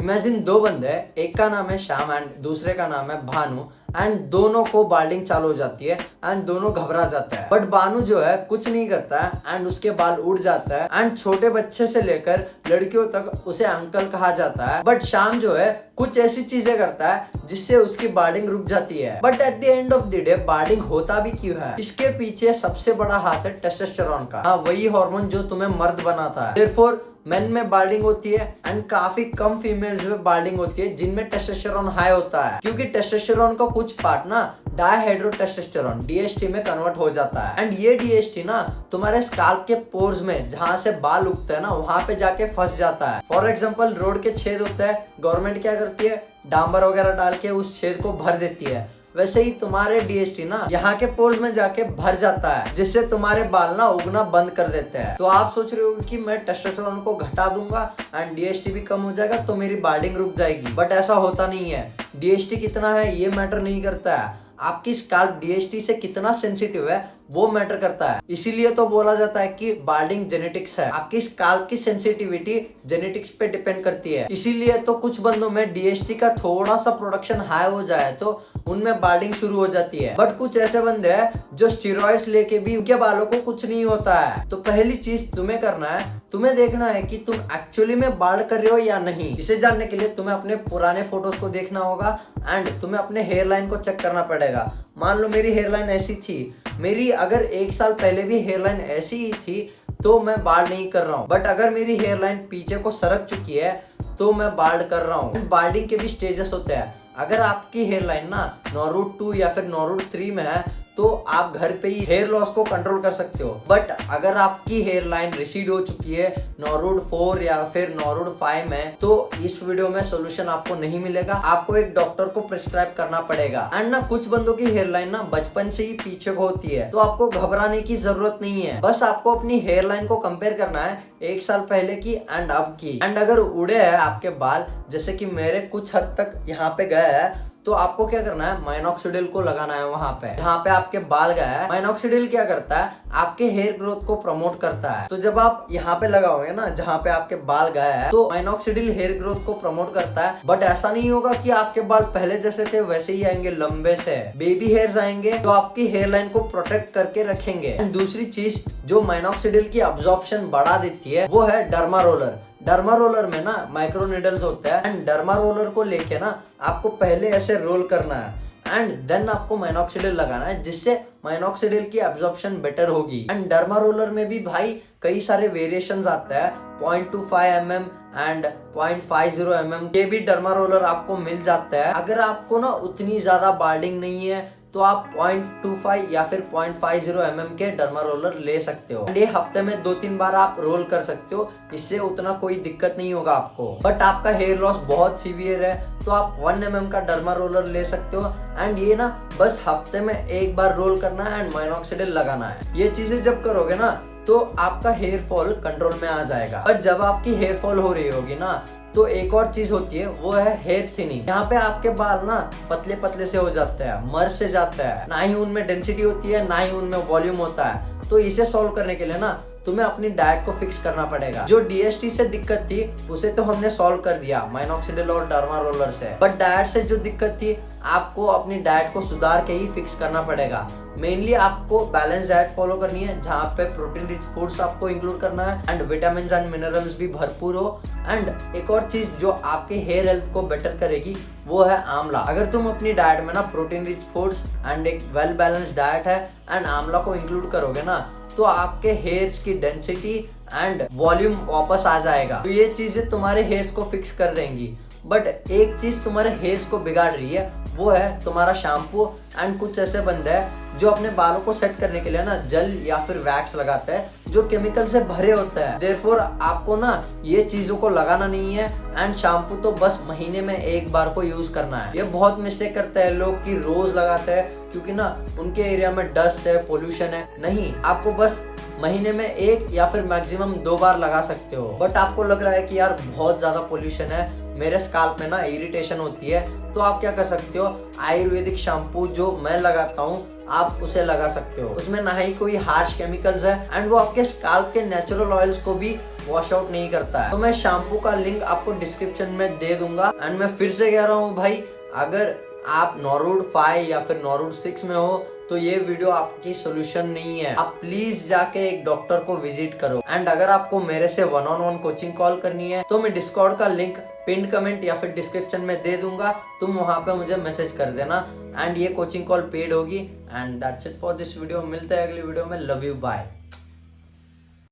Imagine दो बंदे हैं, एक का नाम है श्याम एंड दूसरे का नाम है भानु एंड दोनों को बाल्डिंग चालू हो जाती है एंड दोनों घबरा जाता है। बट भानु जो है कुछ नहीं करता है एंड उसके बाल उड़ जाता है एंड छोटे बच्चे से लेकर लड़कियों तक उसे अंकल कहा जाता है। बट श्याम जो है कुछ ऐसी चीजें करता है जिससे उसकी बाल्डिंग रुक जाती है। But at the end of the day balding होता भी क्यों है, इसके पीछे सबसे बड़ा हाथ है टेस्टोस्टेरोन का। हाँ, वही हार्मोन जो तुम्हें मर्द बनाता है। देयरफॉर मेन में बाल्डिंग होती है एंड काफी कम फीमेल्स में बाल्डिंग होती है जिनमें टेस्टोस्टेरोन हाई होता है, क्योंकि टेस्टोस्टेरोन का कुछ पार्ट ना डायहाइड्रोटेस्टोस्टेरोन डीएचटी में कन्वर्ट हो जाता है एंड ये डीएचटी ना तुम्हारे स्काल्प के पोर्स में जहाँ से बाल उगते हैं ना वहां पे जाके फंस जाता है। फॉर एग्जाम्पल रोड के छेद होते हैं, गवर्नमेंट क्या करती है डांबर वगैरह डाल के उस छेद को भर देती है। वैसे ही तुम्हारे डीएचटी ना यहाँ के पोर्स में जाके भर जाता है जिससे तुम्हारे बाल ना उगना बंद कर देते हैं। तो आप सोच रहे हो कि मैं टेस्टोस्टेरोन को घटा दूंगा एंड डीएचटी भी कम हो जाएगा तो मेरी बाल्डिंग रुक जाएगी, बट ऐसा होता नहीं है। डीएचटी कितना है ये मैटर नहीं करता है, आपकी स्काल्प डीएचटी से कितना सेंसिटिव है वो मैटर करता है। इसीलिए तो बोला जाता है कि बाल्डिंग जेनेटिक्स है, आपकी स्काल्प की सेंसिटिविटी जेनेटिक्स पे डिपेंड करती है। इसीलिए तो कुछ बंदों में डीएचटी का थोड़ा सा प्रोडक्शन हाई हो जाए तो उनमें बाल्डिंग शुरू हो जाती है। बट कुछ ऐसे बंदे हैं जो स्टेरॉइड्स लेके भी उनके बालों को कुछ नहीं होता है। तो पहली चीज तुम्हें करना है, तुम्हें देखना है कि तुम एक्चुअली में बाल्ड कर रहे हो या नहीं। इसे जानने के लिए तुम्हें अपने पुराने फोटोज को देखना होगा एंड तुम्हें अपने हेयर लाइन को चेक करना पड़ेगा। मान लो मेरी हेयर लाइन ऐसी थी, मेरी अगर 1 साल पहले भी हेयर लाइन ऐसी ही थी तो मैं बाल्ड नहीं कर रहा हूँ। बट अगर मेरी हेयर लाइन पीछे को सरक चुकी है तो मैं बाल्ड कर रहा हूँ। बाल्डिंग के भी स्टेजेस होते हैं। अगर आपकी हेयर लाइन ना नॉरूट 2 या फिर नॉरूट 3 में है तो आप घर पे ही हेयर लॉस को कंट्रोल कर सकते हो। बट अगर आपकी हेयर लाइन रिसीड हो चुकी है नॉरूट 4 या फिर नॉरूट 5 में तो इस वीडियो में सोल्यूशन आपको नहीं मिलेगा, आपको एक डॉक्टर को प्रिस्क्राइब करना पड़ेगा। एंड ना कुछ बंदों की हेयर लाइन ना बचपन से ही पीछे को होती है तो आपको घबराने की जरूरत नहीं है। बस आपको अपनी हेयर लाइन को कंपेयर करना है 1 साल पहले की एंड अब की। एंड अगर उड़े हैं आपके बाल जैसे कि मेरे कुछ हद तक यहाँ पे गए हैं तो आपको क्या करना है, माइनॉक्सिडिल को लगाना है वहां पे जहाँ पे आपके बाल गया है। माइनॉक्सिडिल क्या करता है, आपके हेयर ग्रोथ को प्रमोट करता है। तो जब आप यहाँ पे लगाओगे ना जहाँ पे आपके बाल गया है तो माइनॉक्सिडिल हेयर ग्रोथ को प्रमोट करता है। बट ऐसा नहीं होगा कि आपके बाल पहले जैसे थे वैसे ही आएंगे, लंबे से बेबी हेयर्स आएंगे जो आपकी हेयर लाइन को प्रोटेक्ट करके रखेंगे। दूसरी चीज जो माइनॉक्सिडिल की अब्जॉर्प्शन बढ़ा देती है वो है डर्मा रोलर। डर्मा रोलर में ना माइक्रो नीडल्स होते हैं एंड डर्मा रोलर को लेके ना आपको पहले ऐसे रोल करना है एंड देन आपको माइनॉक्सिडिल लगाना है जिससे माइनॉक्सिडिल की एब्जॉर्प्शन बेटर होगी। एंड डर्मा रोलर में भी भाई कई सारे वेरिएशंस आते हैं, 0.25 mm एंड 0.50 mm के भी डर्मा रोलर आपको मिल जाता है। अगर आपको ना उतनी ज्यादा बाल्डिंग नहीं है तो आप 0.25 या फिर 0.50 mm के डर्मा रोलर ले सकते हो। ये हफ्ते में 2-3 बार आप रोल कर सकते हो, इससे उतना कोई दिक्कत नहीं होगा आपको। बट आपका हेयर लॉस बहुत सीवियर है तो आप 1 mm का डर्मा रोलर ले सकते हो एंड ये ना बस हफ्ते में 1 बार रोल करना है एंड माइनॉक्सिडिल लगाना है। ये चीजें जब करोगे ना तो आपका हेयर फॉल कंट्रोल में आ जाएगा। और जब आपकी हेयर फॉल हो रही होगी ना तो एक और चीज होती है वो है हेयर थिनिंग। यहाँ पे आपके बाल ना पतले पतले से हो जाते हैं, मर से जाते हैं, ना ही उनमें डेंसिटी होती है ना ही उनमें वॉल्यूम होता है। तो इसे सॉल्व करने के लिए ना तुम्हें अपनी डाइट को फिक्स करना पड़ेगा। जो डीएचटी से दिक्कत थी उसे तो हमने सॉल्व कर दिया माइनॉक्सिडिल और डर्मा रोलर से, बट डाइट से जो दिक्कत थी आपको अपनी डाइट को सुधार के ही फिक्स करना पड़ेगा। मेनली आपको बैलेंस डाइट फॉलो करनी है जहाँ पे प्रोटीन रिच फूड्स आपको इंक्लूड करना है एंड विटामिन एंड मिनरल्स भी भरपूर हो। एंड एक और चीज जो आपके हेयर हेल्थ को बेटर करेगी वो है आंवला। अगर तुम अपनी डाइट में ना प्रोटीन रिच फूड्स एंड एक वेल बैलेंस डाइट है एंड आंवला को इंक्लूड करोगे ना तो आपके हेयर्स की डेंसिटी एंड वॉल्यूम वापस आ जाएगा। तो ये चीजें तुम्हारे हेयर्स को फिक्स कर देंगी। बट एक चीज तुम्हारे हेयर्स को बिगाड़ रही है वो है तुम्हारा शैम्पू। एंड कुछ ऐसे बंदे हैं जो अपने बालों को सेट करने के लिए ना जेल या फिर वैक्स लगाते हैं जो केमिकल से भरे होते हैं। देयरफॉर आपको ना ये चीजों को लगाना नहीं है एंड शैम्पू तो बस महीने में 1 बार को यूज करना है। ये बहुत मिस्टेक करते हैं लोग कि रोज लगाते हैं क्योंकि ना उनके एरिया में डस्ट है, पोल्यूशन है। नहीं, आपको बस महीने में 1 या फिर मैक्सिमम 2 बार लगा सकते हो। बट आपको लग रहा है कि यार बहुत ज्यादा पोल्यूशन है, मेरे स्काल्प में ना इरिटेशन होती है, तो आप क्या कर सकते हो, आयुर्वेदिक शैम्पू जो मैं लगाता हूँ आप उसे लगा सकते हो। उसमें ना ही कोई हार्श केमिकल्स है एंड वो आपके स्काल्प के नेचुरल ऑयल्स को भी वॉश आउट नहीं करता है। तो मैं शैम्पू का लिंक आपको डिस्क्रिप्शन में दे दूंगा। एंड मैं फिर से कह रहा हूँ भाई, अगर आप नॉरूड 5 या फिर नॉरूड 6 में हो तो ये वीडियो आपकी सोल्यूशन नहीं है। आप प्लीज जाके एक डॉक्टर को विजिट करो। एंड अगर आपको मेरे से 1-on-1 कोचिंग कॉल करनी है तो मैं डिस्कॉर्ड का लिंक पिन कमेंट या फिर डिस्क्रिप्शन में दे दूंगा, तुम वहां पे मुझे मैसेज कर देना। एंड ये कोचिंग कॉल पेड होगी। And that's it for this video. मिलते हैं अगली वीडियो में। Love you, bye.